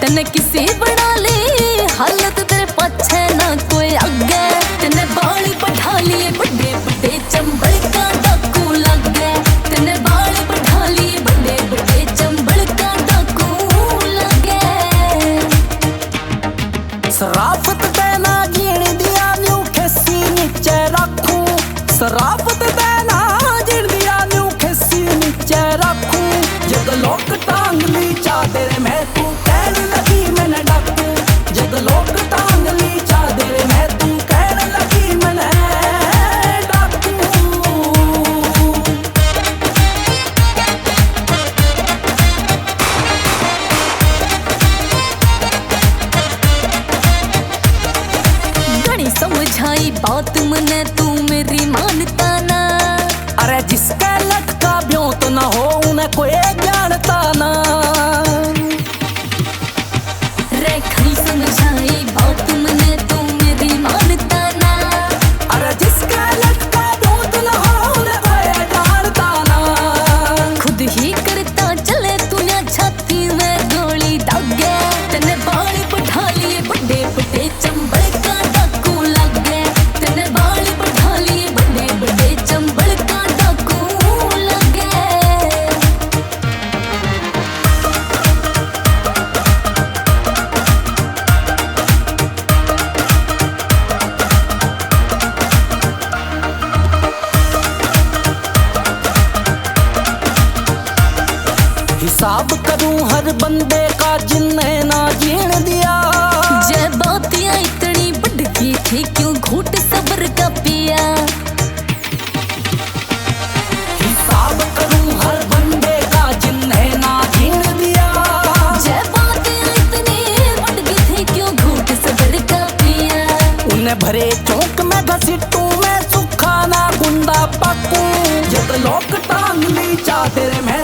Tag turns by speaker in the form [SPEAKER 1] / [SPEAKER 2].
[SPEAKER 1] तने किसी बना ली हालत तेरे पछे ना कोई आगे। तने बाली बढ़ा लिए बड़े बड़े चंबल का डाकू लग गए। तने बाली बढ़ा लिए बड़े बड़े चंबल का डाकू लग गए।
[SPEAKER 2] शराफत देना जीण दिया न्यू खेसी नीचे रखूं। शराफत देना जीण दिया न्यू खेसी नीचे रखूं। जग लोग टांग ली चादर में तू कहने लगी मैंने डाकू। जग लोग टांग ली चादर में तू कहने लगी मैंने डाकू।
[SPEAKER 1] घणी समझाई बात मने तू मेरी मानता ना।
[SPEAKER 2] अरे जिसका लटका ब्योत ना हो उन्हें कोई जानता ना।
[SPEAKER 1] रे घणी समझाई बात मने तू मेरी मानता ना।
[SPEAKER 2] अरे जिसका लटका ब्योत ना हो उन्हें कोई जानता ना।
[SPEAKER 1] खुद ही करता चले तूने छाती में गोली दागे। तने बाली बढ़ा लिए बड़े बड़े चंबल का डाकू लग गए। तने बाली बढ़ा लिए बड़े बड़े चंबल का डाकू लग गए।
[SPEAKER 2] हिसाब करूं हर बंदे का जिन्ने ना जीण दिया।
[SPEAKER 1] जय बातियां इतनी बढ़की थी क्यों घूट सब्र का पिया।
[SPEAKER 2] हिसाब करूं हर बंदे का जिन्ने ना जीण दिया।
[SPEAKER 1] जय बातियां इतनी बढ़की थी क्यों घूट सब्र का पिया।
[SPEAKER 2] उन्हें भरे चौक में घसीटू में सुखा ना गुंडा पकू। जब लोग टांग ली चादर में